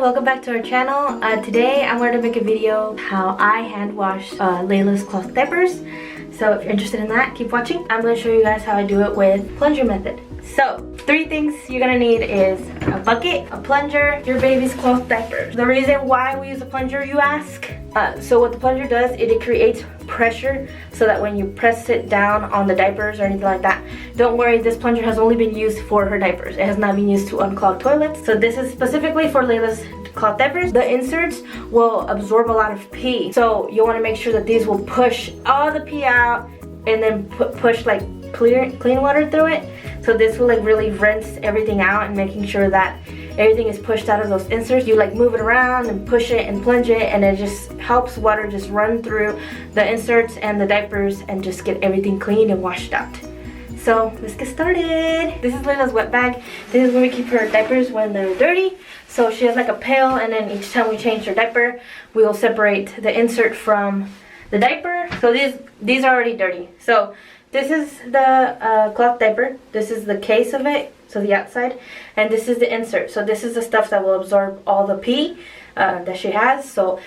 welcome back to our channel. Today I'm going to make a video how I hand wash Layla's cloth diapers. So if you're interested in that, keep watching. I'm going to show you guys how I do it with plunger method. So 3 things you're going to need is a bucket, a plunger, your baby's cloth diaper. The reason why we use a plunger, you ask? So what the plunger does, it creates pressure so that when you press it down on the diapers or anything like that, don't worry, this plunger has only been used for her diapers. It has not been used to unclog toilets. So this is specifically for Layla's cloth diapers. The inserts will absorb a lot of pee. So you want to make sure that these will push all the pee out and then push like clean water through it. So this will like really rinse everything out and making sure that everything is pushed out of those inserts. You like move it around and push it and plunge it, and it just helps water just run through the inserts and the diapers and just get everything clean and washed out. So let's get started. This is Layla's wet bag. This is where we keep her diapers when they're dirty. So she has like a pail, and then each time we change her diaper, we will separate the insert from the diaper. So these are already dirty. So this is the cloth diaper. This is the case of it, so the outside, and this is the insert. So this is the stuff that will absorb all the pee that she has. So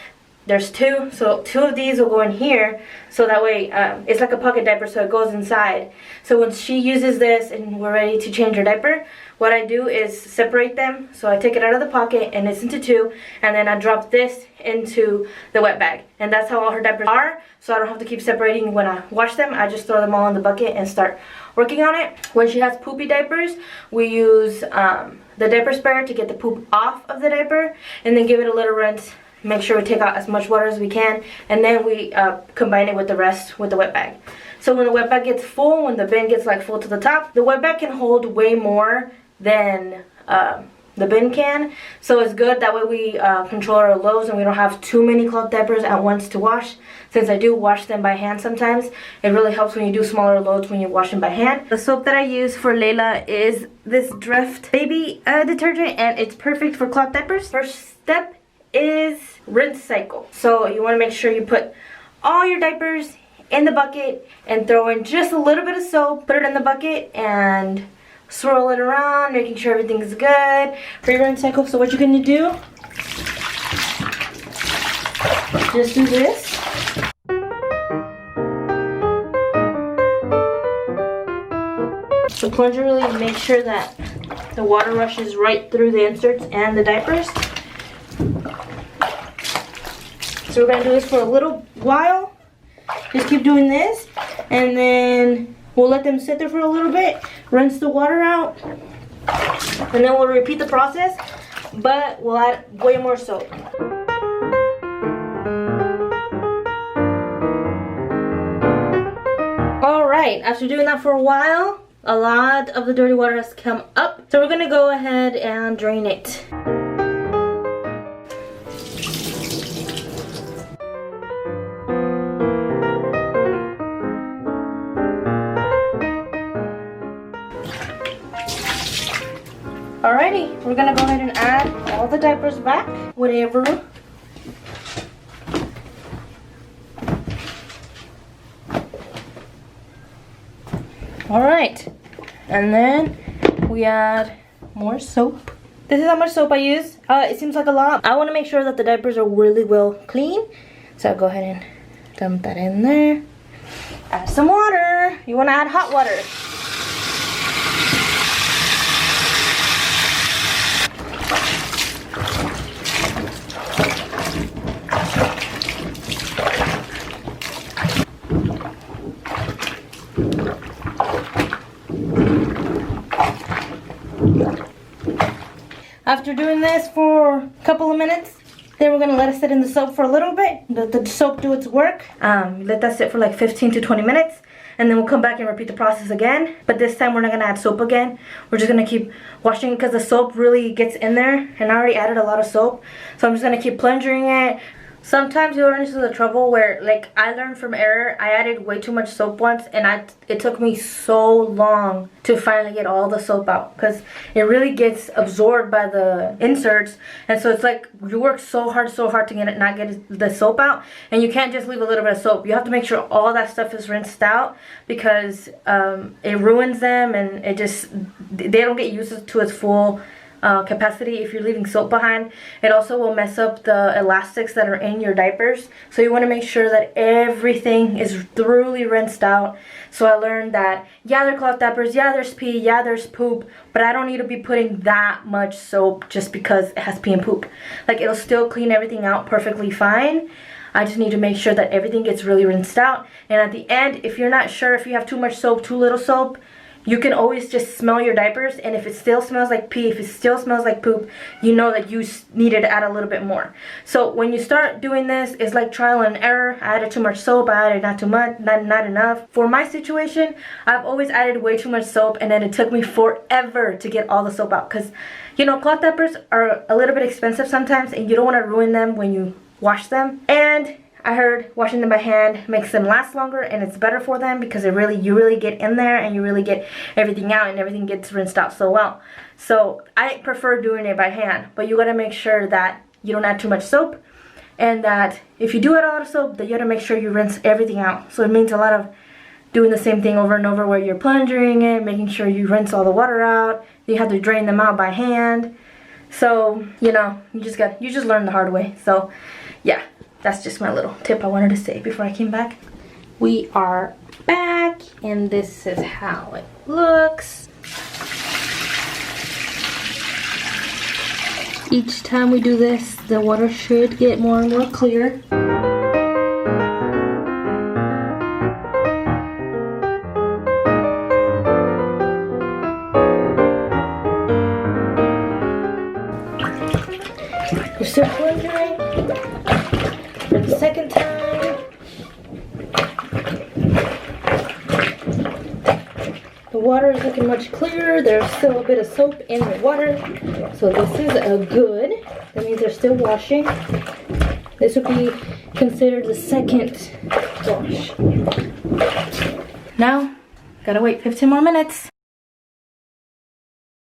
there's 2, so 2 of these will go in here, so that way it's like a pocket diaper, so it goes inside. So when she uses this and we're ready to change her diaper, what I do is separate them. So I take it out of the pocket and it's into 2, and then I drop this into the wet bag, and that's how all her diapers are. So I don't have to keep separating when I wash them. I just throw them all in the bucket and start working on it. When she has poopy diapers, we use the diaper sprayer to get the poop off of the diaper, and then give it a little rinse. Make sure we take out as much water as we can, and then we combine it with the rest with the wet bag. So when the wet bag gets full, when the bin gets like full to the top, the wet bag can hold way more than the bin can. So it's good, that way we control our loads and we don't have too many cloth diapers at once to wash. Since I do wash them by hand sometimes, it really helps when you do smaller loads when you wash them by hand. The soap that I use for Layla is this Drift baby detergent, and it's perfect for cloth diapers. First step is rinse cycle. So you want to make sure you put all your diapers in the bucket and throw in just a little bit of soap, put it in the bucket and swirl it around, making sure everything's good for your rinse cycle. So what you're going to do, just do this. The plunger really makes sure that the water rushes right through the inserts and the diapers. So we're going to do this for a little while. Just keep doing this, and then we'll let them sit there for a little bit, rinse the water out, and then we'll repeat the process, but we'll add way more soap. Alright, after doing that for a while, a lot of the dirty water has come up. So we're going to go ahead and drain it. Alrighty, we're gonna go ahead and add all the diapers back, whatever. Alright, and then we add more soap. This is how much soap I use. It seems like a lot. I want to make sure that the diapers are really well clean, so I'll go ahead and dump that in there. Add some water. You want to add hot water. After doing this for a couple of minutes, then we're going to let it sit in the soap for a little bit. Let the soap do its work. Let that sit for like 15 to 20 minutes. And then we'll come back and repeat the process again. But this time we're not going to add soap again. We're just going to keep washing because the soap really gets in there. And I already added a lot of soap. So I'm just going to keep plunging it. Sometimes you'll run into the trouble where, like, I learned from error. I added way too much soap once, and it took me so long to finally get all the soap out because it really gets absorbed by the inserts. And so it's like you work so hard to not get the soap out, and you can't just leave a little bit of soap. You have to make sure all that stuff is rinsed out because it ruins them, and they don't get used to its full capacity if you're leaving soap behind. It also will mess up the elastics that are in your diapers. So you want to make sure that everything is thoroughly rinsed out. So I learned that, yeah, they're cloth diapers, yeah, there's pee, yeah, there's poop, but I don't need to be putting that much soap just because it has pee and poop. Like, it'll still clean everything out perfectly fine. I just need to make sure that everything gets really rinsed out. And at the end, if you're not sure if you have too much soap, too little soap, you can always just smell your diapers, and if it still smells like pee, if it still smells like poop, you know that you needed to add a little bit more. So when you start doing this, it's like trial and error. I added too much soap, I added not too much, not enough. For my situation, I've always added way too much soap, and then it took me forever to get all the soap out, because, you know, cloth diapers are a little bit expensive sometimes, and you don't want to ruin them when you wash them. And I heard washing them by hand makes them last longer, and it's better for them because you really get in there and you really get everything out, and everything gets rinsed out so well. So I prefer doing it by hand, but you gotta make sure that you don't add too much soap, and that if you do add a lot of soap, that you gotta make sure you rinse everything out. So it means a lot of doing the same thing over and over, where you're plunging it, making sure you rinse all the water out. You have to drain them out by hand. So, you know, you just learn the hard way. So yeah, that's just my little tip I wanted to say before I came back. We are back, and this is how it looks. Each time we do this, the water should get more and more clear. You're still plunging for the second time. The water is looking much clearer. There's still a bit of soap in the water, so this is a good. That means they're still washing. This would be considered the second wash. Now, gotta wait 15 more minutes.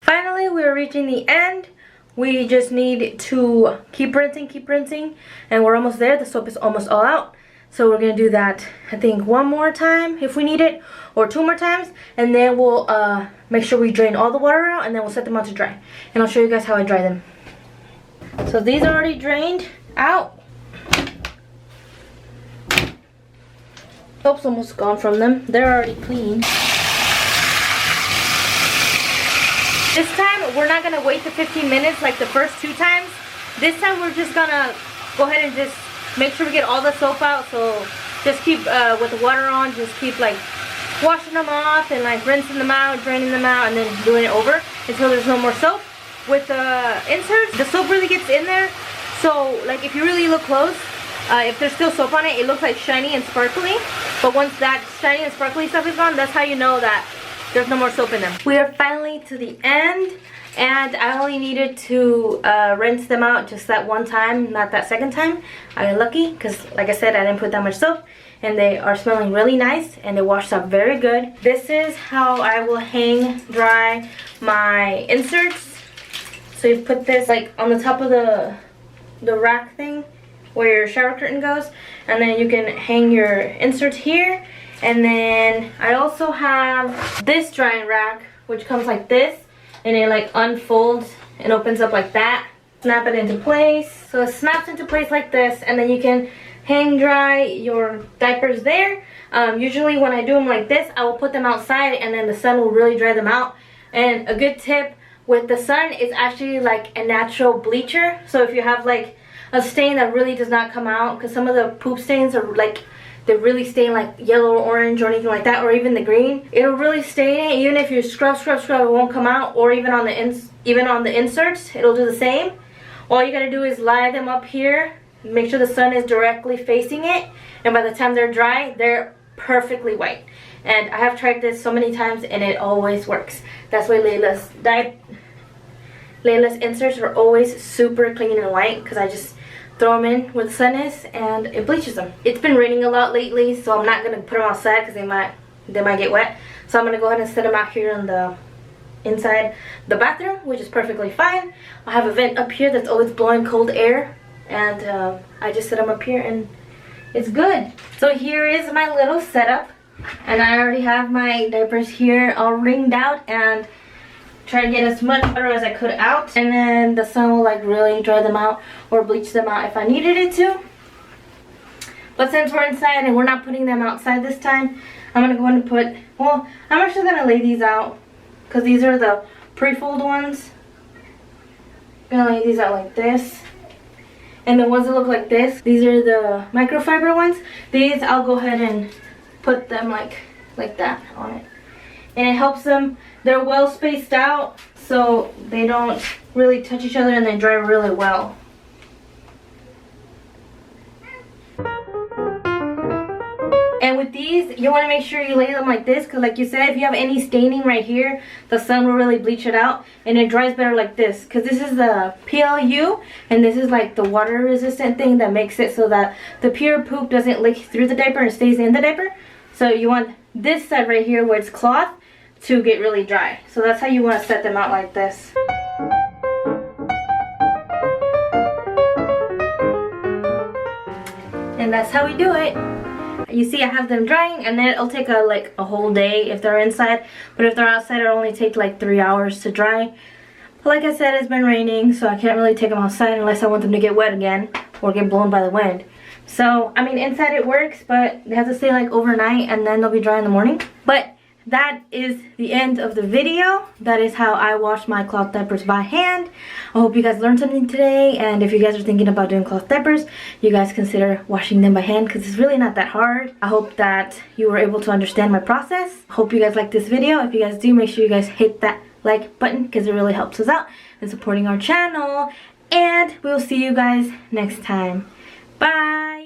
Finally, we're reaching the end. We just need to keep rinsing, and we're almost there. The soap is almost all out. So we're gonna do that, I think, one more time if we need it, or 2 more times, and then we'll make sure we drain all the water out, and then we'll set them out to dry. And I'll show you guys how I dry them. So these are already drained out. Soap's almost gone from them. They're already clean. This time, we're not gonna wait the 15 minutes like the first 2 times. This time, we're just gonna go ahead and just make sure we get all the soap out. So just keep, with the water on, just keep like washing them off and like rinsing them out, draining them out, and then doing it over until there's no more soap. With the inserts, the soap really gets in there. So like if you really look close, if there's still soap on it, it looks like shiny and sparkly. But once that shiny and sparkly stuff is gone, that's how you know that there's no more soap in them. We are finally to the end, and I only needed to rinse them out just that one time, not that second time. I got lucky because, like I said, I didn't put that much soap, and they are smelling really nice, and they washed up very good. This is how I will hang dry my inserts. So you put this like on the top of the rack thing where your shower curtain goes, and then you can hang your inserts here. And then I also have this drying rack, which comes like this, and it like unfolds and opens up like that. Snap it into place. So it snaps into place like this, and then you can hang dry your diapers there. Usually when I do them like this, I will put them outside, and then the sun will really dry them out. And a good tip with the sun is actually like a natural bleacher. So if you have like a stain that really does not come out, because some of the poop stains are like, they really stain like yellow or orange or anything like that, or even the green. It'll really stain it. Even if you scrub, it won't come out. Or even on the inserts, it'll do the same. All you gotta do is lie them up here. Make sure the sun is directly facing it, and by the time they're dry, they're perfectly white. And I have tried this so many times, and it always works. That's why Layla's inserts are always super clean and white, because I just throw them in where the sun is, and it bleaches them. It's been raining a lot lately, so I'm not gonna put them outside because they might get wet. So I'm gonna go ahead and set them out here in the inside the bathroom, which is perfectly fine. I have a vent up here that's always blowing cold air, and I just set them up here, and it's good. So here is my little setup, and I already have my diapers here all wringed out, and try to get as much water as I could out, and then the sun will like really dry them out or bleach them out if I needed it to. But since we're inside and we're not putting them outside this time, I'm gonna go ahead and put, well, I'm actually gonna lay these out because these are the pre-fold ones. I'm gonna lay these out like this. And the ones that look like this, these are the microfiber ones. These I'll go ahead and put them like that on it. And it helps them, they're well spaced out so they don't really touch each other and they dry really well. And with these, you want to make sure you lay them like this, because like you said, if you have any staining right here, the sun will really bleach it out and it dries better like this. Because this is the PLU and this is like the water resistant thing that makes it so that the pure poop doesn't leak through the diaper and stays in the diaper. So you want this side right here where it's cloth to get really dry. So that's how you want to set them out like this. And that's how we do it. You see I have them drying, and then it'll take a whole day if they're inside, but if they're outside it'll only take like 3 hours to dry. But like I said, it's been raining, so I can't really take them outside unless I want them to get wet again or get blown by the wind. So I mean, inside it works, but they have to stay like overnight and then they'll be dry in the morning. But that is the end of the video. That is how I wash my cloth diapers by hand. I hope you guys learned something today, and if you guys are thinking about doing cloth diapers, you guys consider washing them by hand because it's really not that hard. I hope that you were able to understand my process. Hope you guys liked this video. If you guys do, make sure you guys hit that like button because it really helps us out in supporting our channel, and we'll see you guys next time. Bye.